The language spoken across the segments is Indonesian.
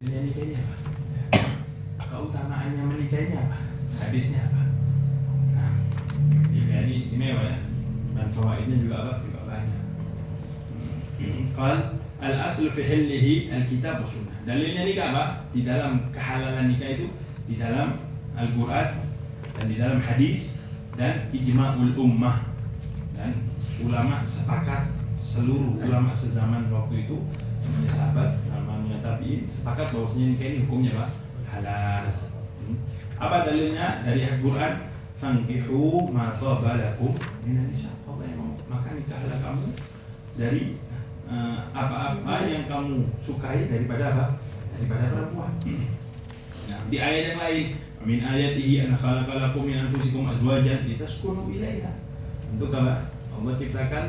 Menikahnya apa? Keutamaannya menikahnya apa? Hadisnya apa? Nah, nikah ini istimewa ya, dan fawaidnya juga apa? Juga banyak. Qal al-aslu fi hillihi al-kitab wa sunnah. Dalilnya nikah apa? Di dalam kehalalan nikah itu di dalam Al-Quran dan di dalam hadis dan ijma'ul ummah, dan ulama sepakat, seluruh ulama sezaman waktu itu, namanya sahabat, namanya tabi'in, sepakat bahwasanya nikah ini hukumnya apa? Halal. Apa dalilnya? Dari Al-Quran, fankihu ma taba lakum minan nisa. Allah yang maka nikahlah kamu dari apa-apa yang kamu sukai daripada apa? Daripada perempuan. Nah, di ayat yang lain, min ayatihi an khalaqa lakum min anfusikum azwajan litaskunu ilaiha. Untuk apa? Allah ciptakan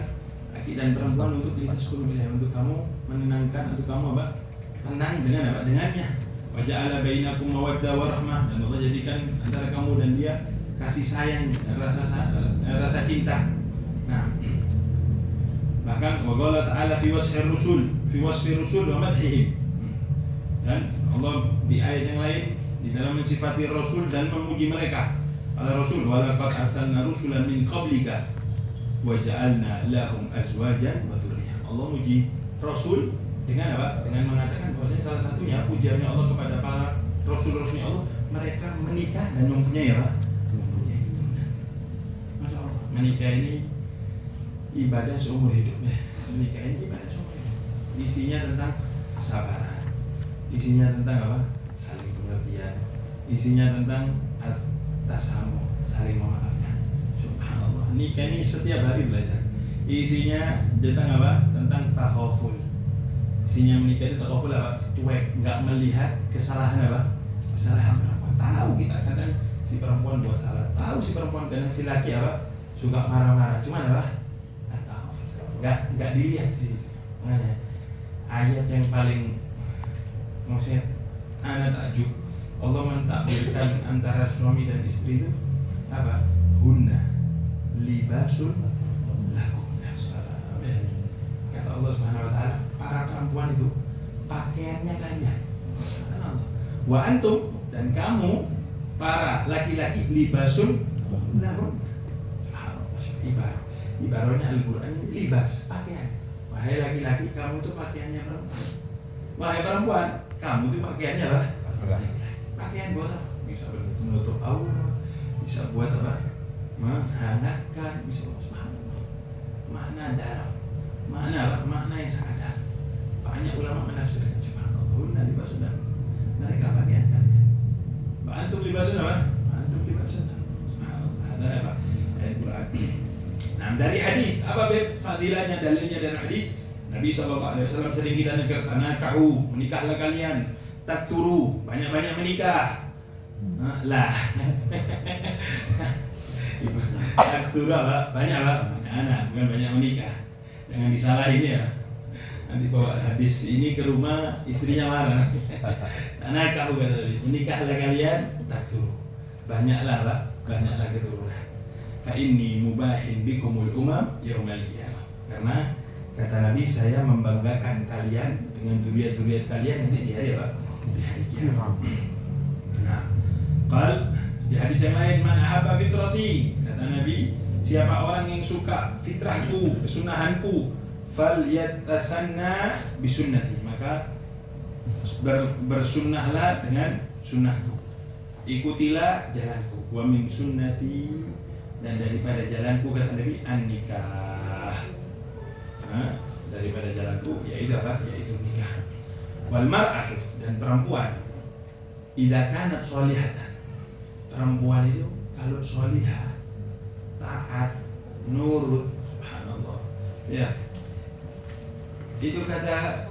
laki dan perempuan untuk litaskunu ilaiha, untuk kamu menenangkan, untuk kamu apa? Tenang dengan apa? Dengannya. Wa ja'ala bainakum mawaddah wa rahmah, dan Allah jadikan antara kamu dan dia kasih sayang dan rasa cinta. Nah, bahkan wa qala ta'ala fi wasfi rusul wa madhihim. Dan Allah di ayat yang lain di dalam mensifati Rasul dan memuji mereka. Ala Rasul, walaqad arsalna rusulan min qablika wa ja'alna lahum azwajan wa dzurriyyah. Allah muji Rasul dengan apa? Dengan mengatakan bahwasanya salah satunya pujiannya Allah kepada para Rasul-Rasulnya Allah, mereka menikah dan mempunyai apa? Mempunyai keturunan. Masya Allah, menikah ini ibadah seumur hidup ya. Menikah ini ibadah seumur hidup. Isinya tentang kesabaran, isinya tentang apa? Saling pengertian, isinya tentang tasamuh, saling memaafkan. Subhanallah, nikah ini setiap hari belajar. Isinya tentang apa? Tentang takhaful. Isinya menikah itu takhaful apa? Cuek, nggak melihat kesalahan apa? Kesalahan perempuan. Tahu kita kadang si perempuan buat salah, tahu si perempuan kadang si laki apa? Suka marah-marah, cuman apa? Nggak dilihat sih. Makanya ayat yang paling maksudnya anak takjub, Allah mentakbirkan antara suami dan istri itu apa? Hunna libasun lakum. Kata Allah Subhanahu wa taala, para perempuan itu pakaiannya kalian. Wa antum, dan kamu para laki-laki libasun lakum. Ibaratnya Al-Quran libas, pakaian. Wahai laki-laki, kamu itu pakaiannya perempuan. Wahai perempuan, kamu itu pakaiannya apa? Pakaian buat apa? Bisa menutup aurat, bisa buat apa? Menghangatkan, bisa subhanallah. Makna dalam, makna apa? Makna yang sangat dalam. Banyak ulama menafsirkan subhanallah. Hunna libasun lakum. Mereka pakaian kalian. Wa antum libasun apa? Antum libasun lakum. Subhanallah. Ada apa? Ayat Quran. Nah, dari hadis apa fadilahnya, dalilnya dari hadis? Nabi SAW sering kita dengar, tanakahu, menikahlah kalian, taksuru, banyak-banyak menikah. Lah. Taksuru apa? Banyak apa? Banyak anak, bukan banyak menikah. Jangan disalahin ya. Nanti bawa hadis ini ke rumah, istrinya marah. Tanakahu kata Nabi, menikahlah kalian, taksuru. Banyaklah Pak, banyaklah keturunan. Fa inni mubahin bikumul umam yaumal qiyamah. Karena kata Nabi, saya membanggakan kalian dengan zuriat-zuriat kalian nanti di hari apa? Di hari kiamat. Nah, qal di hadis yang lain, man ahabba fitrati, kata Nabi, siapa orang yang suka fitrahku, kesunahanku, falyatasanna bisunnati, maka bersunnahlah dengan sunnahku, ikutilah jalanku, wa min sunnati, dan daripada jalanku, kata Nabi, an-nikah. Daripada jalanku yaitu apa? Yaitu nikah. Wal mar'atu, dan perempuan, idza kanat sholihatan, perempuan itu kalau sholihah, taat, nurut, subhanallah. Ya. Itu kata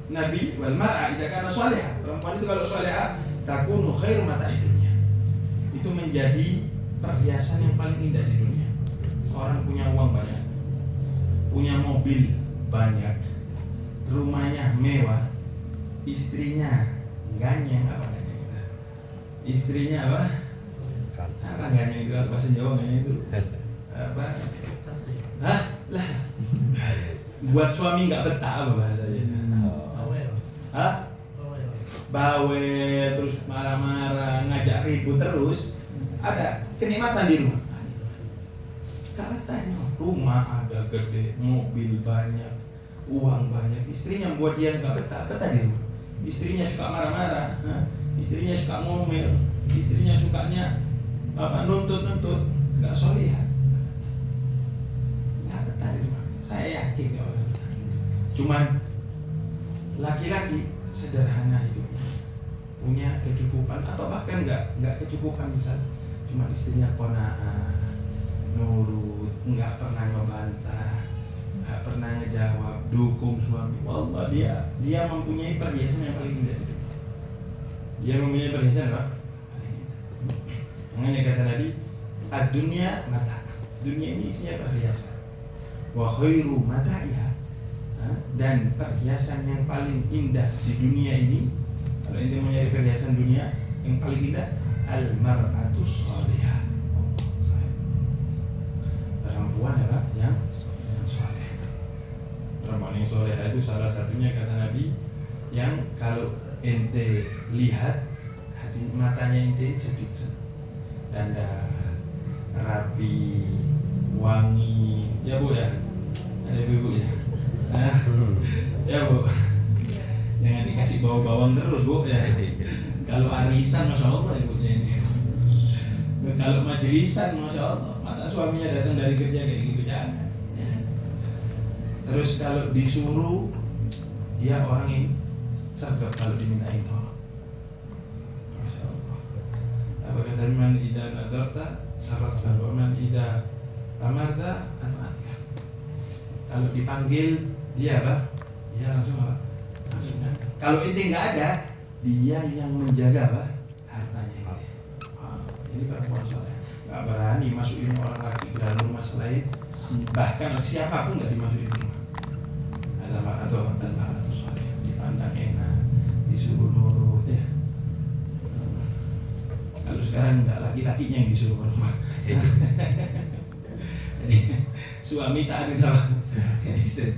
Nabi, wal mar'a idza kanat sholihah, perempuan itu kalau sholihah, takunu khairu mata'id dunya. Itu menjadi perhiasan yang paling indah di dunia. Orang punya uang banyak, punya mobil banyak, rumahnya mewah, istrinya ganyeng, apa ganyeng itu? Istrinya apa? Apa ganyeng itu? Bahasa Jawa ganyeng itu? Apa? Hah? Lah. Buat suami nggak betah apa bahasanya? bawel terus marah-marah, ngajak ribut terus, ada kenikmatan di rumah. Gak betah di rumah, ada gede, mobil banyak, uang banyak, istrinya buat dia gak betah di rumah. Istrinya suka marah-marah, istrinya suka ngomel, istrinya sukanya nuntut, gak solihah. Gak betah di rumah. Saya yakin ya orang. Cuman laki-laki sederhana hidup, punya kecukupan atau bahkan nggak kecukupan, misal cuma istrinya qanaah, nurut, nggak pernah ngebantah, nggak pernah ngejawab, dukung suami. Wallah dia mempunyai perhiasan yang paling indah hidup. Dia mempunyai perhiasan apa? Makanya kata Nabi, ad-dunya mata. Dunia ini isinya perhiasan. Wa khairu mata'iha, dan perhiasan yang paling indah di dunia ini, kalau ente mau nyari perhiasan dunia yang paling indah, al-mar'atus shalihah, perempuan apa? Yang saleh. Perempuan yang saleh itu salah satunya kata Nabi, yang kalau ente lihat hati matanya ente sejuk, dandan rapi, wangi, ya Bu ya, ada ibu ya. Ya Bu, jangan dikasih bau-bawang terus Bu ya. Kalau arisan Masya Allah ibunya ini. Kalau majelisan Masya Allah, masa suaminya datang dari kerja kayak gitu, jangan ya. Terus kalau disuruh, dia orang yang sergap kalau dimintain tolong. Masya Allah. Apa kata man idza nadarta sarafta wa man idza amarta amarta. Kalau dipanggil dia apa? Dia langsung apa? Langsung. Kalau ente nggak ada, dia yang menjaga apa? Hartanya ente. Ini perempuan soleh. Nggak berani masukin orang laki ke dalam rumah selain, bahkan siapapun nggak dimasukin rumah. Ada atau soleh, dipandang enak, disuruh nurut ya. Kalau sekarang nggak laki-lakinya yang disuruh rumah. Jadi suami tak ada salah istri.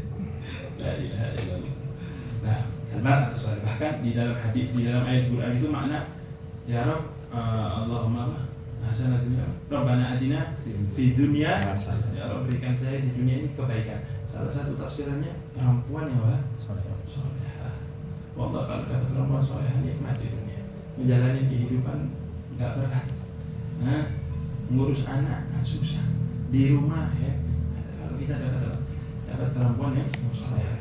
La ilaha illallah. Nah, al-mar'atu salih, bahkan di dalam hadis, di dalam ayat Quran itu makna ya Rabb, Allahumma hasanatun, Rabbana atina fid dunya hasanah, ya Rabb berikan saya di dunia ini kebaikan. Salah satu tafsirannya perempuan yang salihah. Wallah, kalau dapat perempuan salihah nikmat di dunia, menjalani kehidupan enggak berat. Nah, ngurus anak enggak susah. Di rumah ya, kalau kita dapat perempuan yang salihah.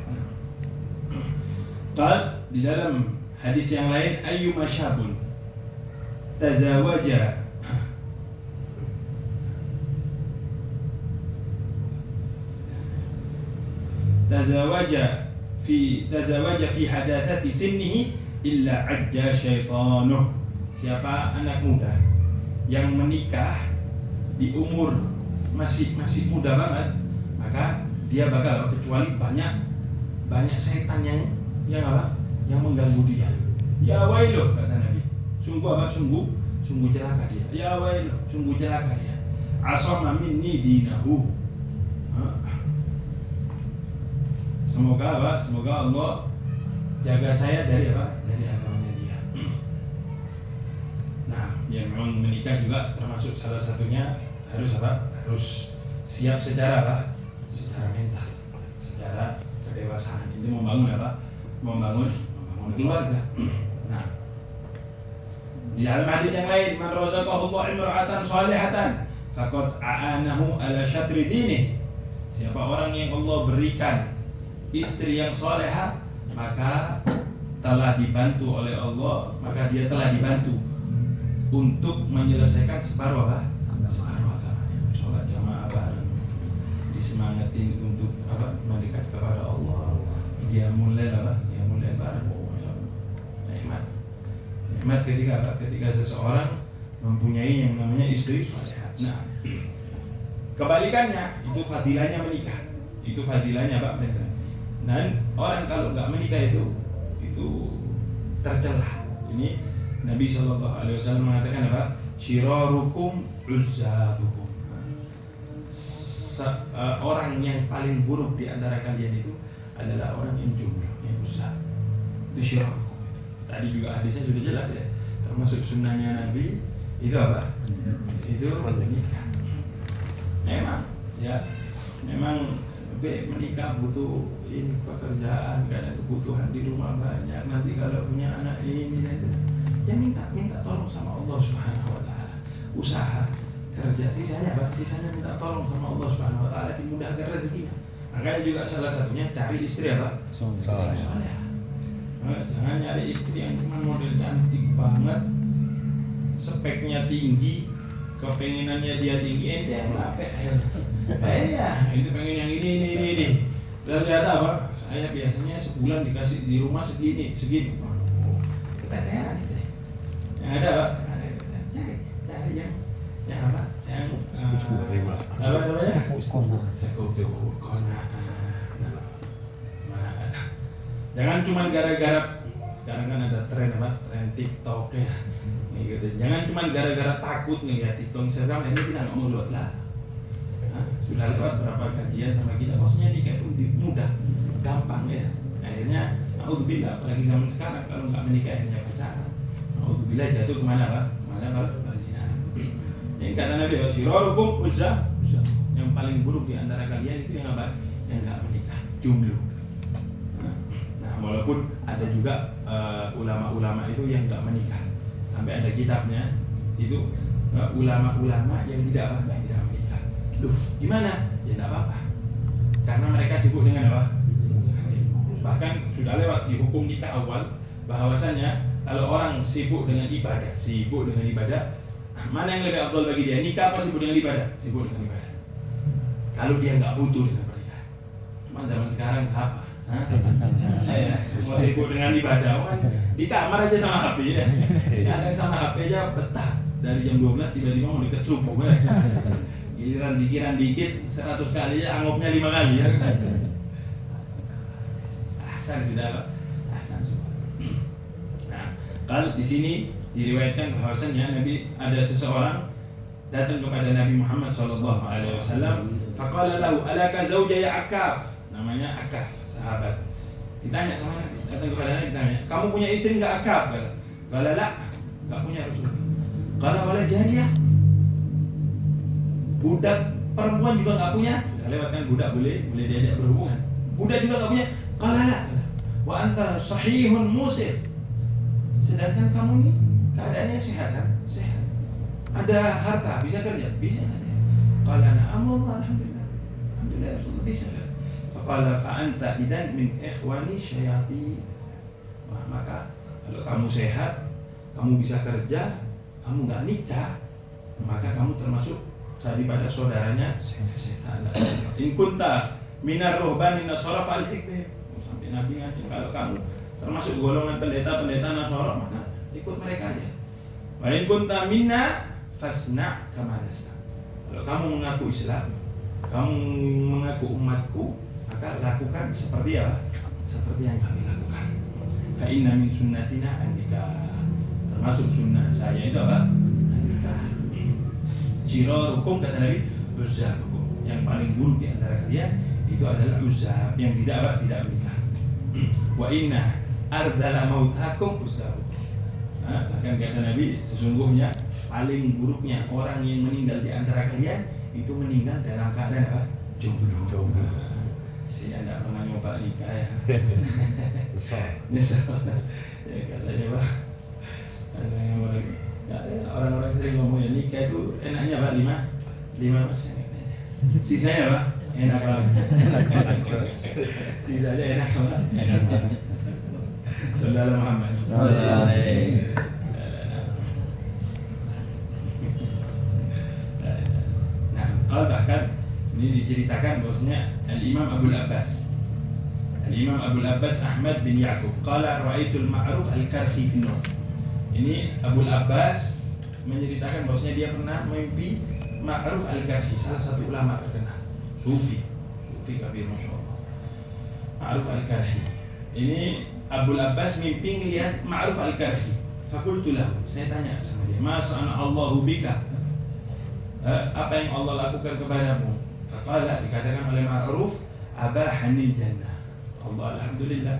Qal, di dalam hadis yang lain, ayyuma syabun tazawaja fi hadatsati sinnihi illa ajja syaitanuh. Siapa anak muda yang menikah di umur masih muda banget, maka dia bakal, kecuali banyak setan yang apa? Yang mengganggu dia. Ya wailuh, kata Nabi. Sungguh apa? Sungguh celaka dia. Ya wailuh, sungguh celaka dia. Asama minni dinahu. Semoga apa? Semoga Allah jaga saya dari apa? Dari agamanya dia. Nah, yang memang menikah juga termasuk salah satunya harus apa? Harus siap secara apa? Secara mental, secara kedewasaan. Itu membangun apa? Membangun keluarga. Nah, di dalam hadis yang lain, man razaqahu Allah imra'atan salihatan faqad a'anahu ala syatri dinih. Siapa orang yang Allah berikan istri yang salihah, maka telah dibantu oleh Allah, maka dia telah dibantu untuk menyelesaikan separuh apa? Separuh agamanya. Sholat jamaah bareng, disemangatin untuk apa? Mendekat kepada Allah. Dia mulai apa? Dia mulai bareng. Nikmat ketika apa? Ketika seseorang mempunyai yang namanya istri salihah. Nah, kebalikannya itu fadilahnya menikah. Itu fadilahnya Pak. Dan orang kalau nggak menikah itu tercela. Ini Nabi SAW mengatakan apa? Syirarukum uzzabukum. Orang yang paling buruk di antara kalian itu adalah orang yang jomblo, yang uzab. Itu syiar hukum. Tadi juga hadisnya sudah jelas ya. Termasuk sunnahnya Nabi itu apa? Itu menikah. Memang menikah butuh ini pekerjaan, karena kebutuhan di rumah banyak. Nanti kalau punya anak ini dan itu, ya minta tolong sama Allah Subhanahu Wa Taala. Usaha kerja sisanya minta tolong sama Allah Subhanahu Wa Taala, dimudahkan rezekinya. Makanya juga salah satunya cari istri apa? Soleh. Jangan nyari istri yang cuma model cantik banget, speknya tinggi, kepengenannya dia tinggi, ente yang lapek ya, itu pengen yang ini. Ternyata apa? Saya biasanya sebulan dikasih di rumah segini. Keteteran itu. Yang ada apa? Cari yang apa? Yang apa namanya? Sekutu kona. Jangan cuma gara-gara sekarang kan ada tren apa? Tren TikTok ya. Gitu. Jangan cuma gara-gara takut ngeliat TikTok Instagram ini kita nggak mau buat lah. Sudah lewat berapa kajian sama kita, maksudnya nikah itu mudah, gampang ya. Akhirnya, naudzubillah, apalagi zaman sekarang kalau nggak menikah akhirnya pacaran. Naudzubillah jatuh kemana pak? Kemana perzinahan. Yang kata Nabi, syirorukum uzza. Yang paling buruk di antara kalian itu yang apa? Yang nggak menikah, jomblo. Nah, walaupun ada juga ulama-ulama itu yang nggak menikah, sampai ada kitabnya itu ulama-ulama yang tidak menikah. Duh, gimana? Ya enggak apa-apa. Karena mereka sibuk dengan apa? Bahkan sudah lewat di hukum nikah awal bahwasanya kalau orang sibuk dengan ibadah, mana yang lebih afdal bagi dia? Nikah apa sibuk dengan ibadah? Sibuk dengan ibadah. Kalau dia enggak butuh dengan pernikahan. Cuma zaman sekarang apa? Semua sibuk dengan ibadah. Kan di kamar aja sama HP ya. Kadang sama HP aja betah. Dari jam 12 tiba-tiba mau deket subuh. Giliran dikiran dikit 100 kali ya, anggapnya 5 kali ya. Ahsan sudah Pak. Ahsan sudah. Nah, kalau di sini diriwayatkan bahwasannya Nabi ada seseorang datang kepada Nabi Muhammad SAW. Faqala lahu alaka zawja ya Akaf. Namanya Akaf, sahabat. Ditanya sama Nabi, datang kepada Nabi ditanya, kamu punya istri enggak Akaf? Qala la, enggak punya Rasul. Qala wala jariyah. Budak perempuan juga nggak punya. Sudah lewat kan, budak boleh diajak berhubungan. Budak juga nggak punya. Qalala. Wa anta sahihun musir. Sedangkan kamu nih keadaannya sehat kan? Sehat. Ada harta, bisa kerja, bisa kerja. Qala na'am alhamdulillah. Alhamdulillah Rasulullah bisa. Faqala fa anta idan min ikhwani syayatin. Wah, maka kalau kamu sehat, kamu bisa kerja, kamu nggak nikah, maka kamu termasuk daripada saudaranya setan. In kunta minar ruhbani nasara fal hikbah. Sampai Nabi ngancam kalau kamu termasuk golongan pendeta Nasara maka ikut mereka aja. Wa in kunta minna fasna kama nasna. Kalau kamu mengaku Islam, kamu mengaku umatku, maka lakukan seperti apa? Seperti yang kami lakukan. Fa inna min sunnatina an-nikah. Termasuk sunnah saya itu apa? An-nikah. Syirorukum kata Nabi, uzzabukum. Yang paling buruk di antara kalian itu adalah uzzab, yang tidak menikah. Wa inna ardala mautakum uzzabukum. Bahkan kata Nabi, sesungguhnya paling buruknya orang yang meninggal di antara kalian itu meninggal dalam keadaan apa? Jomblo. Saya tidak pernah nyoba nikah ya. Nyesel. Ya katanya Pak. Orang-orang sering ngomong ya nikah itu enaknya Pak 5%. Sisanya Pak enak banget. Sisanya enak Pak. Enak banget. Saudara Muhammad. Nah, kalau bahkan ini diceritakan bahwasanya Al-Imam Abul Abbas Ahmad bin Yaqub qala ra'aitul ma'ruf al-karhi fi nur. Ini Abul Abbas menceritakan bahwasanya dia pernah mimpi Ma'ruf al-Karhi, salah satu ulama terkenal, Sufi kabir masyaallah. Ma'ruf al-Karhi. Ini Abul Abbas mimpi ngelihat Ma'ruf al-Karhi. Fakultu lahu, saya tanya sama dia, "Ma sa'ana Allahu bika?" Apa yang Allah lakukan kepadamu? Faqala, dikatakan oleh Ma'ruf, abahanil jannah. Allah alhamdulillah,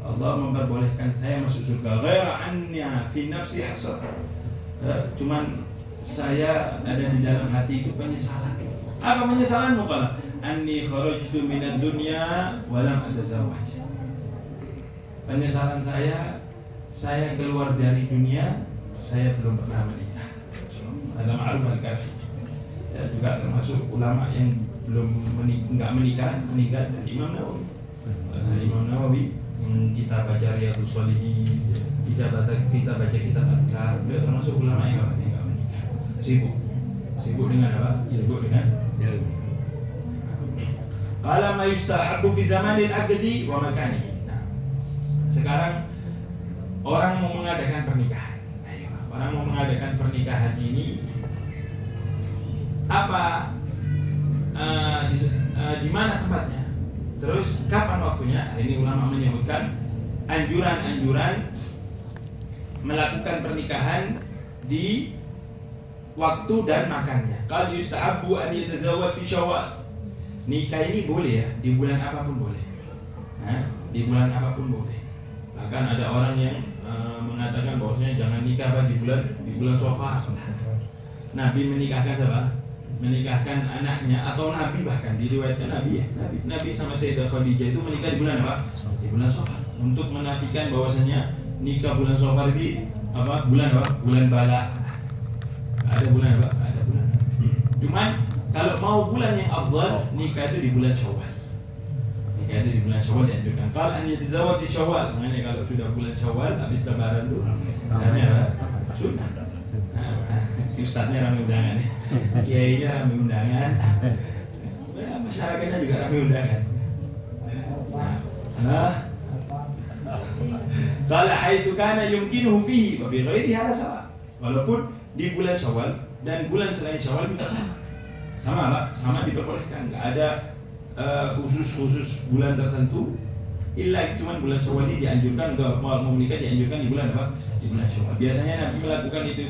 Allah memperbolehkan saya masuk surga. Ghaira anna fi nafsi hasad. Cuman saya ada di dalam hati itu penyesalan. Apa penyesalanmu? Qala anni kharajtu minad dunya wa lam atazawwaj. Penyesalan saya keluar dari dunia, saya belum pernah menikah. Ada Ma'ruf al-Karhi. Saya juga termasuk ulama yang belum menikah, meninggal. Imam Nawawi. Imam Nawawi yang kita baca Riyadhus Shalihin, kita baca kitab Adhkar, beliau termasuk ulama yang enggak menikah. Sibuk dengan apa? Sibuk dengan ilmu. Qala ma yustahabbu fi zamanil aqdi wa makanihi. Nah, sekarang orang mau mengadakan pernikahan. Orang mau mengadakan pernikahan ini apa? Di mana tempatnya? Terus kapan waktunya? Ini ulama menyebutkan anjuran-anjuran melakukan pernikahan di waktu dan makannya. Qal yustahabbu an yatazawwaj fi Syawal. Nikah ini boleh ya, di bulan apapun boleh. Di bulan apapun boleh. Bahkan ada orang yang mengatakan bahwasanya jangan nikah di bulan Safar. Nabi menikahkan siapa? Menikahkan anaknya atau Nabi, bahkan diriwayatkan Nabi sama Sayyidah Khadijah itu menikah di bulan apa? Di bulan Safar. Untuk menafikan bahwasanya nikah bulan Safar itu apa? Bulan apa? Bulan bala. Ada bulan apa? Ada bulan. Cuman kalau mau bulan yang afdal, nikah itu di bulan Syawal. Nikah itu di bulan Syawal dianjurkan. Qal an yatazawwaj fi Syawal. Makanya kalau sudah bulan Syawal habis lebaran tuh namanya sunnah. Ustadznya ramai undangan ya, kiainya ramai undangan, masyarakatnya juga ramai undangan. Kalau haitsu kana yumkinuhu fihi wa fi ghairihi ala sawa. Walaupun di bulan Syawal dan bulan selain Syawal juga sama Pak, sama diperbolehkan. Enggak ada khusus bulan tertentu. Illa cuman bulan Syawal ini dianjurkan untuk mau menikah, dianjurkan di bulan apa? Di bulan Syawal. Biasanya Nabi melakukan itu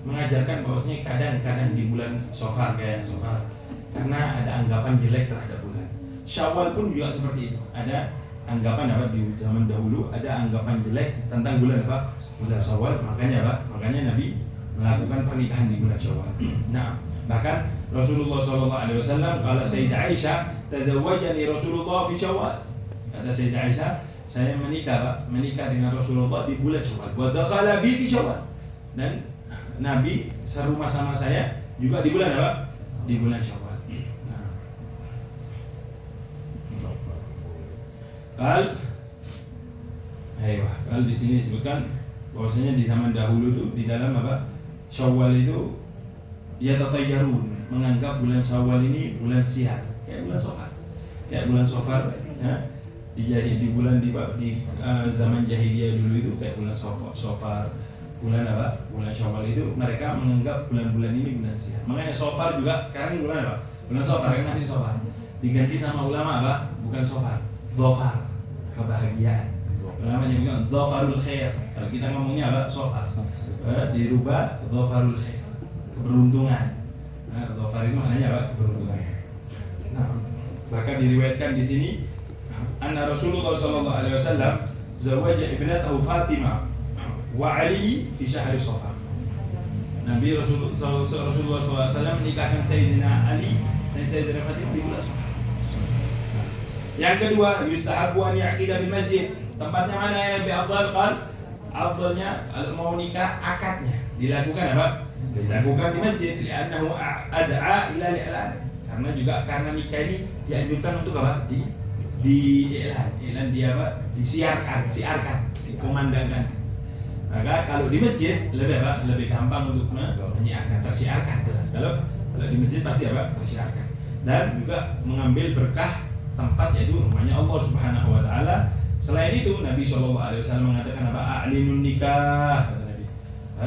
mengajarkan bahwasanya kadang-kadang di bulan Safar kayak Safar karena ada anggapan jelek terhadap bulan. Syawal pun juga seperti itu. Ada anggapan apa di zaman dahulu, ada anggapan jelek tentang bulan apa? Bulan Syawal. Makanya apa? Makanya Nabi melakukan pernikahan di bulan Syawal. Nah, bahkan Rasulullah SAW kala Sayyidah Aisyah, tazawwajani Rasulullah fi Syawal. Kata Sayyidah Aisyah, saya menikah dengan Rasulullah di bulan Syawal. Wa dakhala bi fi Syawal. Dan Nabi serumah sama saya juga di bulan apa? Di bulan Syawal. Kalau di sini disebutkan bahwasanya di zaman dahulu tuh di dalam apa? Syawal itu ya tatayyarun, menganggap bulan Syawal ini bulan sial, kayak bulan Safar. Kayak bulan Safar ya. Di bulan di zaman jahiliyah dulu itu kayak bulan Safar. Bulan apa? Bulan Syawal itu mereka menganggap bulan-bulan ini bulan sial. Makanya Safar juga sekarang ini bulan apa? Bulan Safar, kan masih Safar. Diganti sama ulama apa? Bukan Safar, Dhafar, kebahagiaan. Ulama yang bilang Dhafarul Khair. Kalau kita ngomongnya apa? Safar. Dirubah Dhafarul Khair, keberuntungan. Dhafar itu maknanya apa? Keberuntungan. Nah, bahkan diriwayatkan di sini anna Rasulullah SAW zawaja ibnatahu Fatimah wa Ali fi syahri Safar. Nabi Rasulullah SAW menikahkan Sayyidina Ali dan Sayyidina Fatimah di bulan Safar. Yang kedua, yustahabbu an ya'qida fil masjid. Tempatnya mana yang lebih afdal? Qal afdalnya kalau mau nikah akadnya dilakukan apa? Dilakukan di masjid. Li'annahu ad'a ila li'lan. Karena nikah ini dianjurkan untuk apa? Di iklan dia apa? Disiarkan, dikumandangkan. Maka kalau di masjid lebih apa? Lebih gampang untuk menyiarkan, tersiarkan jelas. Kalau di masjid pasti apa? Tersiarkan. Dan juga mengambil berkah tempat, yaitu rumahnya Allah Subhanahu wa taala. Selain itu Nabi SAW mengatakan apa? A'linun nikah, kata Nabi.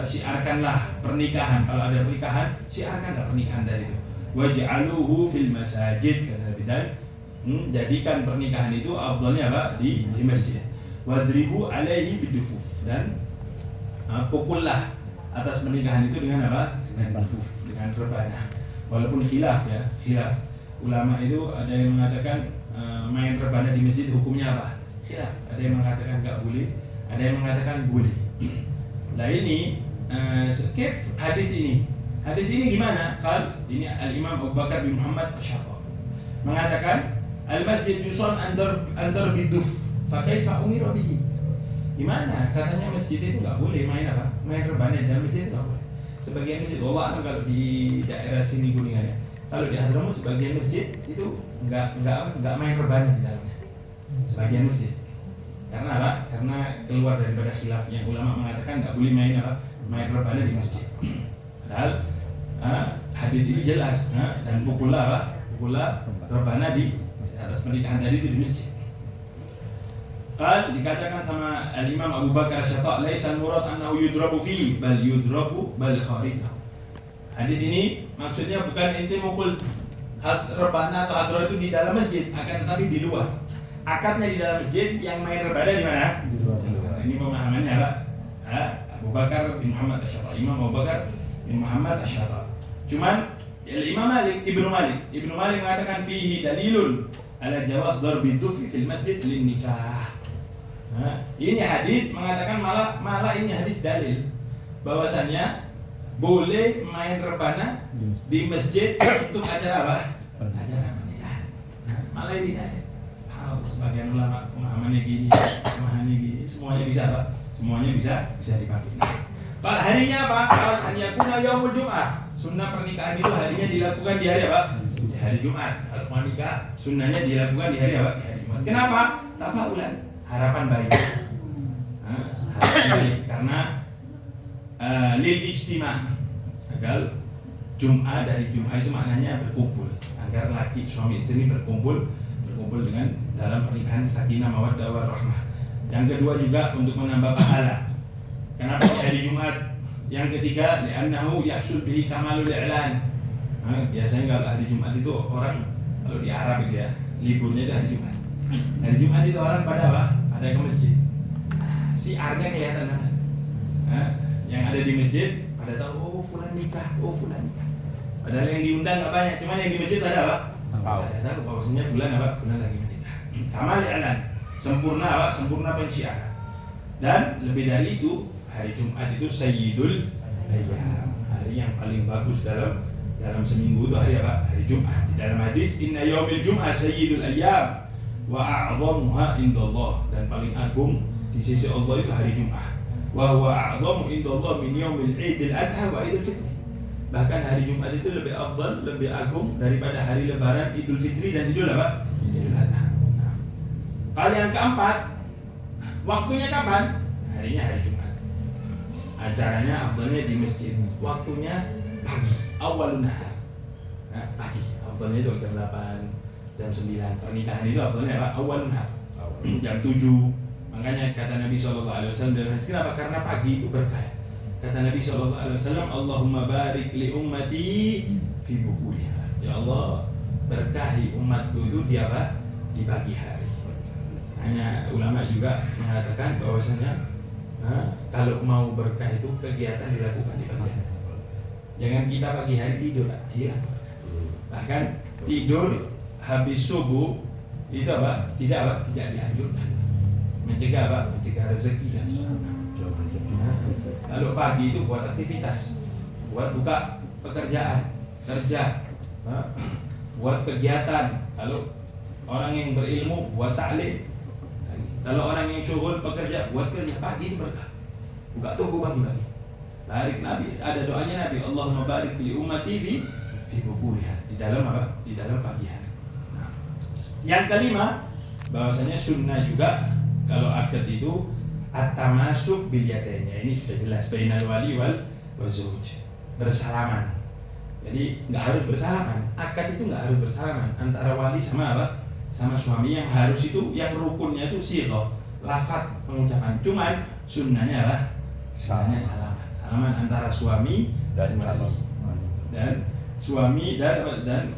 Siarkanlah pernikahan. Kalau ada pernikahan, siarkanlah pernikahan dari itu. Waj'aluhu fil masajid, kata Nabi. Dan jadikan pernikahan itu afdalnya apa? Di masjid. Wadribu alaihi bidufuf. Dan pukullah atas pernikahan itu dengan apa? Dengan dufuf, dengan rebana. Walaupun khilaf. Ulama itu ada yang mengatakan main rebana di masjid hukumnya apa? khilaf. Ada yang mengatakan nggak boleh, ada yang mengatakan boleh. Nah ini kif hadis ini. Hadis ini gimana? Ini Al-Imam Abu Bakar bin Muhammad Asy-Syafi'i mengatakan al-masjid yuson andar biduf fa kaifa umira bihi. Gimana? Katanya masjid itu nggak boleh main apa? Main rebana di dalam masjid itu nggak boleh. Sebagian masjid Allah kalau di daerah sini Kuningan ya. Kalau di Hadramaut sebagian masjid itu nggak main rebana di dalamnya. Sebagian masjid. Karena apa? Karena keluar daripada khilafnya ulama mengatakan nggak boleh main apa? Main rebana di masjid. Padahal hadis ini jelas dan pukullah rebana di atas pernikahan tadi itu di masjid. Dikatakan sama Al-Imam Abu Bakar Asy-Syafi'i laisa al-murad annahu yudrabu fi bal yudrabu bal kharija. Hadis ini maksudnya bukan ente mukul rebana atau hadra itu di dalam masjid, akan tetapi di luar. Akadnya di dalam masjid, yang main rebana di mana? Di luar. Ini pemahamannya Pak. Abu Bakar bin Muhammad Asy-Syafi'i, Imam Abu Bakar bin Muhammad Asy-Syafi'i. Cuman Imam Ibnu Malik mengatakan fihi dalilun ala jawaz darbi dufi fil masjid lin nikah. Ini hadis mengatakan malah ini hadis dalil bahwasannya boleh main rebana di masjid untuk acara apa? Acara pernikahan. Malah ini dalil. Sebagian ulama pemahamannya gini, semuanya bisa Pak. Semuanya bisa dipakai. Kalau harinya apa? Kalau hanya kuna yaumul Jum'ah. Sunnah pernikahan itu harinya dilakukan di hari apa? Di hari Jumat. Kalau mau nikah, sunnahnya dilakukan di hari apa? Di hari Jumat. Kenapa? Tafaulan, harapan baik. Harapan baik karena lil ijtima'. Agar Jum'ah dari Jum'ah itu maknanya berkumpul. Agar laki suami istri berkumpul dengan dalam pernikahan sakinah mawaddah warahmah. Yang kedua juga untuk menambah pahala. Kenapa di hari Jumat? Yang ketiga, li'annahu yahsul bihi kamalul i'lan. Biasanya kalau hari Jumat itu orang kalau di Arab itu ya, liburnya itu hari Jumat. Hari Jumat itu orang pada apa? Pada ke masjid. Siarnya kelihatan banget. Yang ada di masjid pada tahu, oh fulan nikah. Padahal yang diundang nggak banyak, cuman yang di masjid ada apa? Ada tahu bahwasanya fulan apa? Fulan lagi menikah. Kamal i'lan, sempurna apa? Sempurna pensiaran. Dan lebih dari itu, hari Jumat itu sayyidul ayyam, hari yang paling bagus dalam seminggu itu hari apa? Hari Jumat. Di dalam hadis inna yaumil jum'ah sayyidul ayyam wa a'zamuha indallah, dan paling agung di sisi Allah itu hari Jumat. Wa huwa a'zamu indallah min yaumil Idul Adha wa Idul Fitri. Bahkan hari Jumat itu lebih afdal, lebih agung daripada hari lebaran Idul Fitri dan Idul apa? Idul Adha. Kali yang keempat, waktunya kapan? Harinya hari Jumat. Acaranya afdalnya di masjid. Waktunya pagi, awalun nahar. Pagi. Afdalnya itu jam 8, jam 9. Pernikahan itu afdalnya apa? Awalun nahar. Jam 7. Makanya kata Nabi SAW dalam hadis, kenapa? Karena pagi itu berkah. Kata Nabi SAW, Allahumma barik li ummati fi bukuriha. Ya Allah, berkahi umatku itu di apa? Di pagi hari. Hanya ulama juga mengatakan bahwasanya kalau mau berkah itu kegiatan dilakukan di pagi hari. Jangan kita pagi hari tidur, hilang. Bahkan tidur habis subuh itu apa? Tidak dianjurkan. Mencegah apa? Mencegah rezeki dan kalau pagi itu buat aktivitas, buat buka pekerjaan, kerja, buat kegiatan. Kalau orang yang berilmu buat ta'lim. Kalau orang yang syughul pekerja, buat kerja. Pagi itu berkah. Buka toko pagi-pagi. Barik Nabi, ada doanya Nabi, Allahumma barik li ummati fi bukuriha. Di dalam apa? Di dalam pagi hari. Nah. Yang kelima, bahwasanya sunnah juga kalau akad itu at-tamasuk bil yadaini. Ini sudah jelas bainal wali wal zawj. Bersalaman. Jadi enggak harus bersalaman. Akad itu enggak harus bersalaman antara wali sama apa? Sama suami. Yang harus itu, yang rukunnya itu sighah, lafaz pengucapan. Cuman sunnahnya apa? Sunnahnya salaman antara suami dan wali. Dan suami dan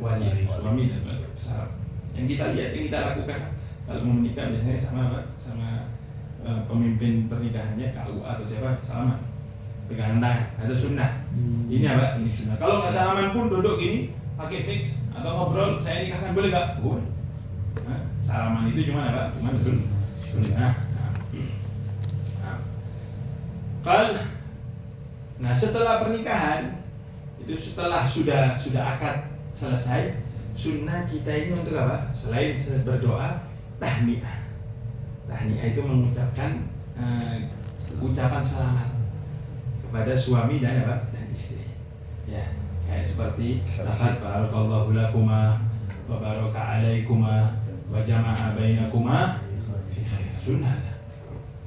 wali. Suami dan wali. Salam. Yang kita lihat, yang kita lakukan kalau mau menikah biasanya sama apa? Sama pemimpin pernikahannya, KUA atau siapa, salaman. Pegangan tangan, ada sunnah. Ini apa? Ini sunnah. Kalau nggak salaman pun duduk gini, pakai mix atau ngobrol, saya nikahkan boleh nggak? Boleh. Salaman itu cuma apa? Cuma sunnah. sunnah. Nah, setelah pernikahan itu setelah sudah akad selesai, sunnah kita ini untuk apa? Selain berdoa, tahniah. Tahniah itu mengucapkan ucapan selamat kepada suami dan apa? Dan istri. Ya, kayak seperti lafaz barakallahu lakuma wa baraka alaikuma wa jama'a bainakuma fi khair. Sunnah.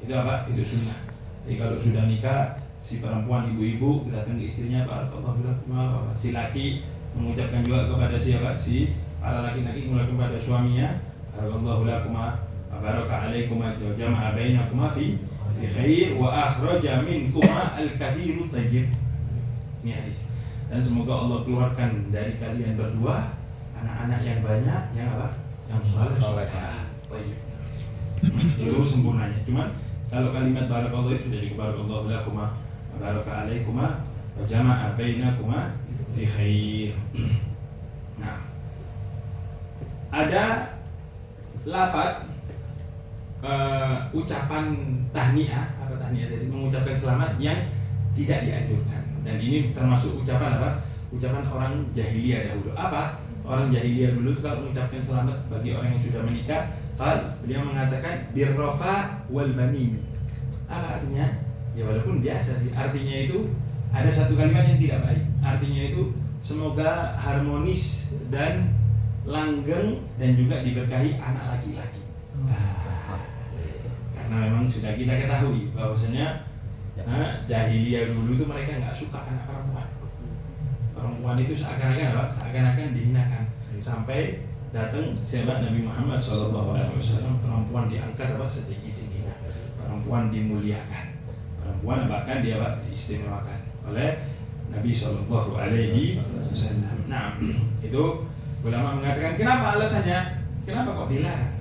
Itu apa? Itu sunnah. Jadi kalau sudah nikah, si perempuan ibu-ibu datang ke istrinya, barakallahu lakuma, si laki mengucapkan juga kepada siapa? Si para laki-laki mengucapkan kepada suaminya, barakallahu lakuma wa baraka alaikuma wa jama'a bainakuma fi khair wa akhraja minkuma al-katsiru thayyib. Ini hadis. Dan semoga Allah keluarkan dari kalian berdua anak-anak yang banyak, yang apa? Yang saleh. Itu sempurnanya. Cuman kalau kalimat barakallahu itu jadi barakallahu lakuma wa baraka alaikuma wa jama'a bainakuma fi khair. Nah, ada lafaz ucapan tahniah atau tahniah dari mengucapkan selamat yang tidak dianjurkan. Dan ini termasuk ucapan apa? Ucapan orang jahiliyah dahulu. Apa? Orang jahiliyah dulu kalau mengucapkan selamat bagi orang yang sudah menikah, beliau mengatakan birrofa wal banin. Apa artinya? Ya walaupun biasa sih. Artinya itu ada satu kalimat yang tidak baik. Artinya itu semoga harmonis dan langgeng dan juga diberkahi anak laki-laki. Karena memang sudah kita ketahui bahwasanya jahiliyah dulu itu mereka nggak suka anak perempuan. Perempuan itu seakan-akan apa? Seakan-akan dihinakan. Sampai datang sahabat Nabi Muhammad SAW, perempuan diangkat apa? Setinggi-tingginya. Perempuan dimuliakan. Perempuan bahkan dia diistimewakan oleh Nabi SAW. Nah, itu ulama mengatakan kenapa alasannya? Kenapa kok dilarang?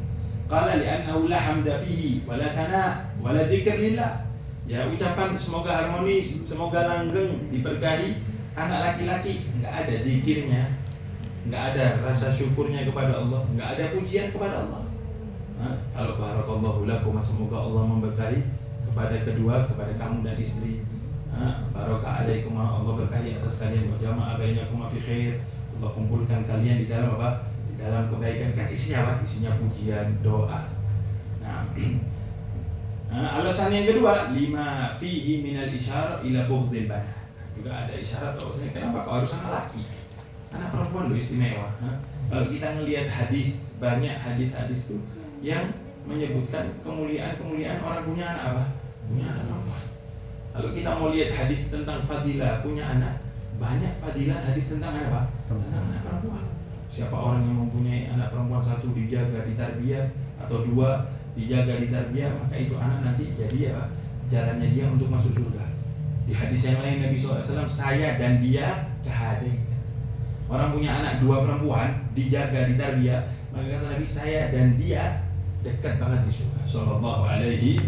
Qala li'annahu la hamda fihi wa la thana wa la dzikr lillah. Ya, ucapan semoga harmonis, semoga langgeng, diberkahi anak laki-laki, enggak ada zikirnya, enggak ada rasa syukurnya kepada Allah, enggak ada pujian kepada Allah. Kalau barakallahu lakum, semoga Allah memberkahi kepada kepada kamu dan istri. Baraka alaikum, Allah berkahi atas kalian, wa jama'a bainakum fi khair. Allah kumpulkan kalian di dalam apa? Di dalam kebaikan. Kan isinya apa? Isinya pujian, doa. Alasan yang kedua, lima fihi minal isyara ila bughdil banat. Juga ada isyarat bahwasanya kenapa kok harus anak laki? Anak perempuan itu istimewa. Kalau kita ngelihat hadis, banyak hadis-hadis itu yang menyebutkan kemuliaan orang punya anak apa? Punya anak perempuan. Kalau kita mau lihat hadis tentang fadilah punya anak, banyak fadilah hadis tentang apa? Tentang anak perempuan. Siapa orang yang mempunyai anak perempuan satu dijaga, ditarbiyah, atau dua dijaga, ditarbiyah, maka itu anak nanti jadi apa? Jalannya dia untuk masuk surga. Di hadis yang lain Nabi SAW, saya dan dia kahadain. Orang punya anak dua perempuan dijaga, ditarbiyah, maka kata Nabi, saya dan dia dekat banget di surga. Sallallahu alaihi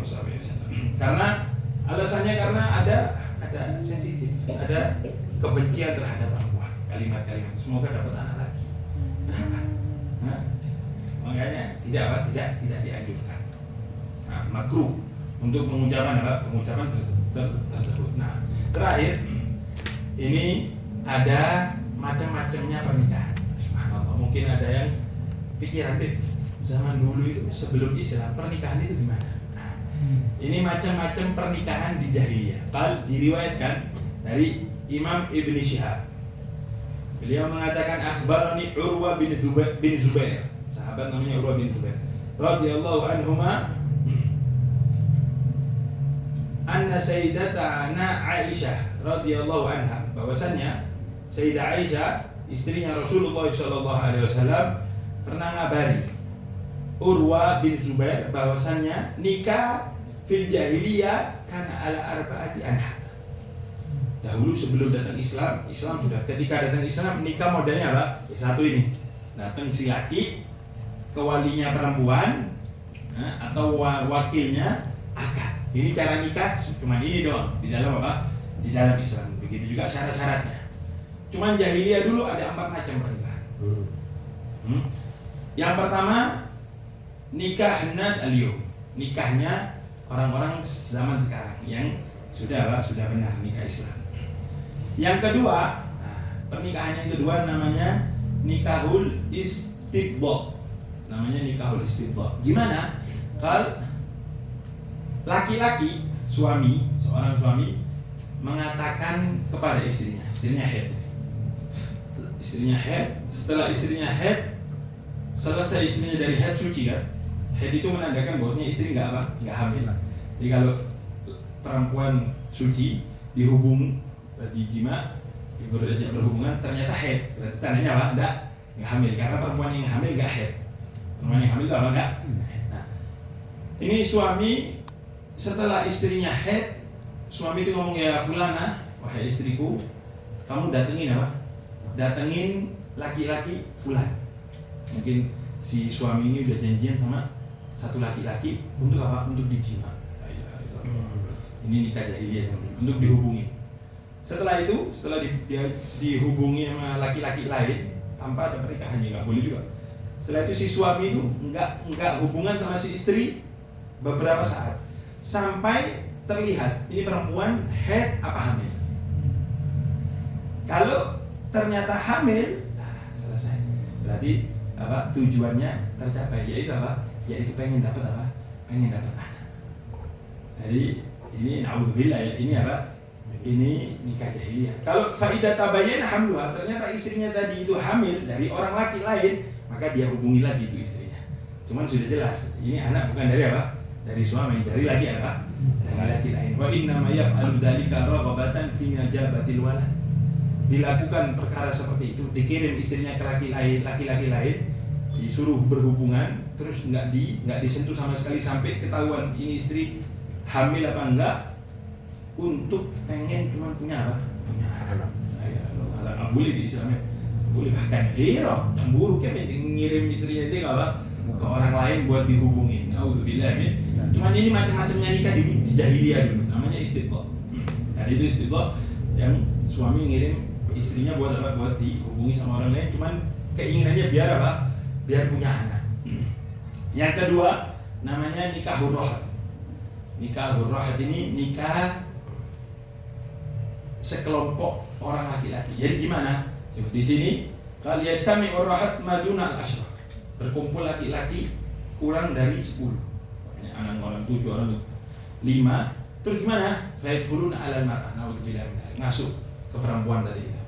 wasallam. Karena alasannya karena ada sensitif, ada kebencian terhadap perempuan. Kalimat-kalimat semoga dapat anak lagi. Kenapa? Makanya tidak dianjurkan. Makruh untuk mengucapkan apa? Pengucapan tersebut. Nah, terakhir ini ada macam-macamnya pernikahan. Subhanallah. Mungkin ada yang pikiran zaman dulu itu sebelum Islam pernikahan itu gimana? Nah, ini macam-macam pernikahan di jahiliyah. Diriwayatkan dari Imam Ibn Shihab. Beliau mengatakan akhbarani Urwa bin Zubair. Sahabat namanya Urwa bin Zubair radhiyallahu anhuma anna sayyidatana Aisyah radhiyallahu anha, bahwasanya Sayyidah Aisyah istrinya Rasulullah sallallahu alaihi wasallam pernah ngabari Urwa bin Zubair bahwasanya nikah fil jahiliyah kana ala arba'ati anha. Dahulu sebelum datang Islam sudah, ketika datang Islam nikah modelnya apa? Ya, satu ini, datang si laki ke walinya perempuan atau wakilnya akad. Ini cara nikah cuma ini doang di dalam apa? Di dalam Islam. Begitu juga syarat-syaratnya. Cuman jahiliyah dulu ada 4 macam pernikahan. Yang pertama nikah nas al-yawm, nikahnya orang-orang zaman sekarang yang sudah benar nikah Islam. Yang kedua, pernikahan yang kedua namanya nikahul istibdha. Namanya nikahul istibdha. Gimana? Kalau laki-laki seorang suami mengatakan kepada istrinya haid. Istrinya haid, setelah istrinya haid, selesai istrinya dari haid suci kan? Haid itu menandakan bahwasanya istri nggak hamil. Jadi kalau perempuan suci dihubung, dijima, diajak berhubungan, ternyata haid, berarti tandanya apa? Nggak hamil. Karena perempuan yang hamil nggak haid. Perempuan yang hamil itu apa? Nggak. Nah, ini suami setelah istrinya haid, suami itu ngomong, ya fulana, wahai istriku, kamu datengin apa? Datengin laki-laki fulan. Mungkin si suami ini udah janjian sama satu laki-laki untuk apa? Untuk dijima. Ini nikah jahiliyah, untuk dihubungi. Setelah itu, setelah dia dihubungi sama laki-laki lain tanpa ada pernikahannya, nggak boleh juga. Setelah itu si suami itu nggak hubungan sama si istri beberapa saat, sampai terlihat ini perempuan haid apa hamil. Kalau ternyata hamil, nah selesai. Berarti apa? Tujuannya tercapai, yaitu apa? Yaitu pengen dapat apa? Pengen dapat anak. Jadi ini naudzubillah ya, ini apa? Ini nikah jahiliyah. Kalau faidah tabayyana hamluha, ternyata istrinya tadi itu hamil dari orang laki lain, maka dia hubungi lagi itu istrinya. Cuman sudah jelas, ini anak bukan dari apa? Dari suami, dari laki apa? Dari laki lain. Wa inna ma yaf'alu dzalika raghabatan fi najabatil walad. Dilakukan perkara seperti itu, dikirim istrinya ke laki-laki lain, disuruh berhubungan, terus nggak disentuh sama sekali sampai ketahuan ini istri hamil apa enggak, untuk pengen cuma punya apa? Punya anak. Nggak boleh di Islam, boleh bahkan hero, cemburu, kayak ngirim istrinya itu apa? Ke orang lain buat dihubungin. Auzubillah min. Cuman ini macam-macamnya nikah di jahiliyah dulu, namanya istibdha. Nah itu istibdha yang suami ngirim istrinya buat apa? Buat dihubungi sama orang lain, cuman keinginannya biar apa? Biar punya anak. Yang kedua namanya nikahur rohat. Nikahur rohat ini nikah sekelompok orang laki-laki. Jadi gimana? Di sini kal yastami rohat maduna al-ashrah. Berkumpul laki-laki kurang dari 10. Anak orang 7, orang 5. Terus gimana? Faidfuluna alal mar'ah. Naudzubillah masuk ke perempuan tadi itu.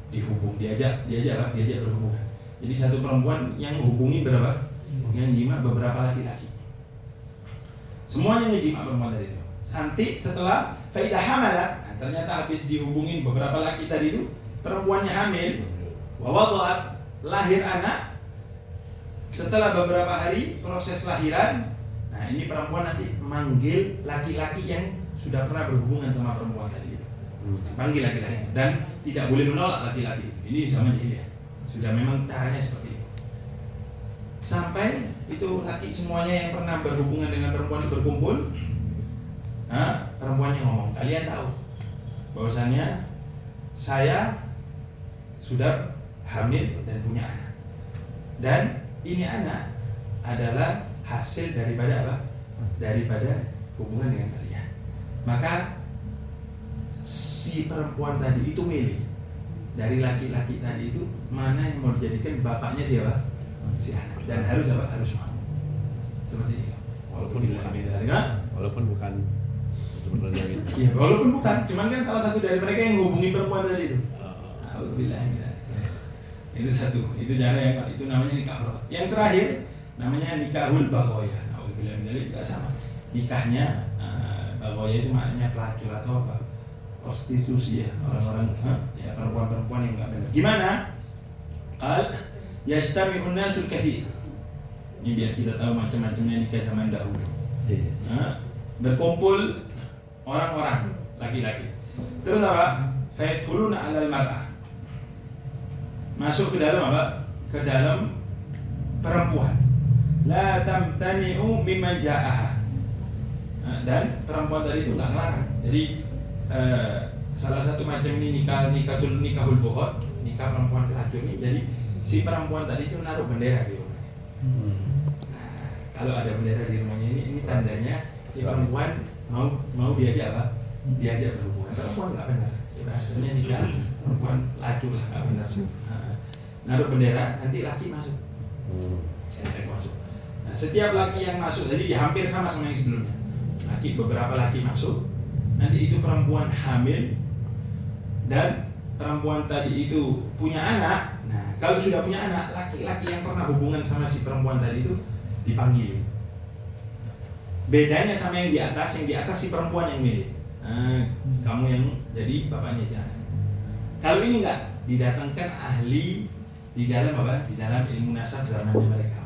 Dihubung, diajak apa? Diajak berhubungan. Jadi satu perempuan yang menghubungi berapa? Yang jima beberapa laki-laki. Semuanya ngejima perempuan tadi itu. Nanti setelah faidah hamalat, nah, ternyata habis dihubungin beberapa laki tadi itu, perempuannya hamil, wa wada'at, lahir anak. Setelah beberapa hari proses lahiran, nah ini perempuan nanti manggil laki-laki yang sudah pernah berhubungan sama perempuan tadi itu. Panggil laki-laki dan tidak boleh menolak laki-laki. Ini sama jahiliyah. Sudah memang caranya seperti itu. Sampai itu laki semuanya yang pernah berhubungan dengan perempuan berkumpul. Nah, perempuannya ngomong, kalian tahu bahwasannya saya sudah hamil dan punya anak. Dan ini anak adalah hasil daripada apa? Daripada hubungan dengan kalian. Maka si perempuan tadi itu milih dari laki-laki tadi itu mana yang mau dijadikan bapaknya siapa? Si anak. Dan harus apa? Harus mau. Seperti itu. Walaupun bukan sebenarnya gitu. Iya, walaupun bukan, cuman kan salah satu dari mereka yang menghubungi perempuan tadi itu. Alhamdulillah. Itu satu, itu cara yang itu namanya nikah rohat. Yang terakhir namanya nikahul baghoya. Alhamdulillah, jadi tidak sama. Nikahnya baghoya itu maknanya pelacur atau apa? Prostitusi ya, orang-orang ya perempuan-perempuan yang enggak benar. Gimana? Qal yastami'un nasul katsir. Ini biar kita tahu macam-macamnya nikah zaman dahulu. Berkumpul orang-orang laki-laki. Terus apa? Faidfuluna 'alal mar'ah. Masuk ke dalam apa? Ke dalam perempuan. La tamtani'u mimman ja'aha. Dan perempuan tadi itu enggak ngelarang. Jadi salah satu macam ini nikahul bughad, nikah perempuan pelacur ini. Jadi si perempuan tadi itu naruh bendera di rumahnya. kalau ada bendera di rumahnya ini tandanya si perempuan mau diajak apa? Diajak berhubungan. Perempuan nggak benar. Ya, bahasanya nikah perempuan lacur lah, nggak benar. Naruh bendera, nanti laki masuk. Masuk. Nah, setiap laki yang masuk, jadi hampir sama yang sebelumnya. Beberapa laki masuk, nanti itu perempuan hamil dan perempuan tadi itu punya anak. Nah, kalau sudah punya anak, laki-laki yang pernah hubungan sama si perempuan tadi itu dipanggil. Bedanya sama yang di atas si perempuan yang milih. Nah, kamu yang jadi bapaknya si anak. Kalau ini enggak, didatangkan ahli di dalam apa? Di dalam ilmu nasab zamannya mereka.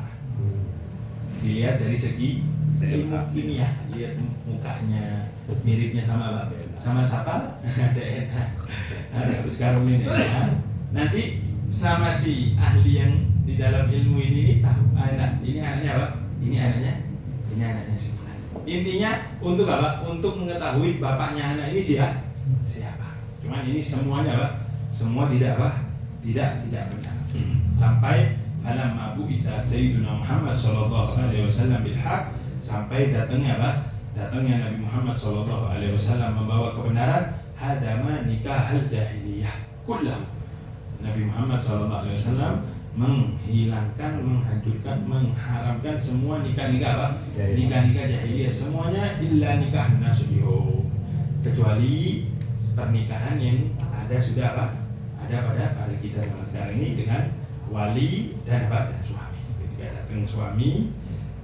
Dilihat dari segi ilmu kimia, lihat mukanya miripnya sama apa? Sama siapa? DNA. Nah, sekarang ini nanti sama si ahli yang di dalam ilmu ini tahu anak ini anaknya apa? Ini anaknya si fulan. Intinya untuk apa? Untuk mengetahui bapaknya anak ini siapa. Cuman ini semuanya apa? Semua tidak apa? Tidak benar. Sampai falamma bu'itsa sayyiduna Muhammad sallallahu alaihi wasallam bil haq, sampai datangnya apa? Datangnya Nabi Muhammad sallallahu alaihi wasallam membawa kebenaran, hadama nikahal jahiliyah kullahu. Nabi Muhammad sallallahu alaihi wasallam menghilangkan, menghancurkan, mengharamkan semua nikah-nikah apa? Nikah-nikah jahiliyah semuanya, illa nikah nasuh, kecuali pernikahan yang ada sudah apa? Ada pada kita sama sekarang ini dengan wali dan apa? Dan suami. Ketika datang suami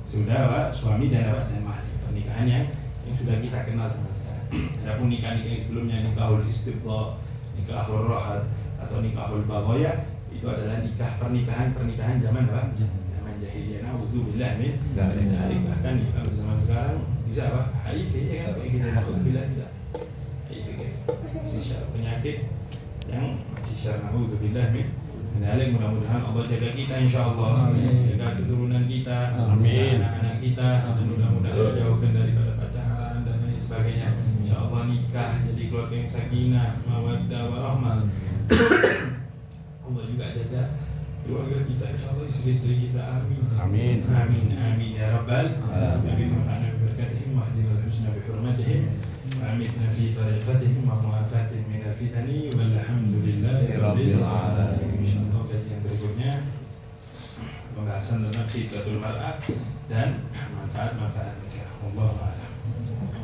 sudah apa? Suami dan apa? Dan wali. Pernikahan yang sudah kita kenal sama sekarang. Adapun nikah-nikah yang sebelumnya, nikahul istibdha, nikahul rohat atau nikahul baghaya, itu adalah pernikahan zaman apa? Zaman jahiliyah. Nauzubillah min dzalik. Bahkan ya, kalau zaman sekarang bisa apa? HIV ya kan? Kita nauzubillah tidak. HIV sisa penyakit yang sisa nauzubillah min dzalik. Mudah-mudahan Allah jaga kita insyaallah, jaga keturunan kita, anak-anak kita, dan mudah-mudahan jauhkan daripada pacaran dan lain sebagainya. Insyaallah nikah jadi keluarga yang sakinah, mawaddah warahmah. Allah juga jaga keluarga kita insyaallah, istri-istri kita. Amin ya rabbal alamin. Nafa'na bi barakatihim wa hdina al-husna bi hurmatihim wa amitna fi tariqatihim wa mu'afatin min al-fitani walhamdulillahi rabbil alamin. Insyaallah kajian berikutnya pembahasan tentang khitbatul mar'ah dan manfaat-manfaat nikah. Wallahu a'lam.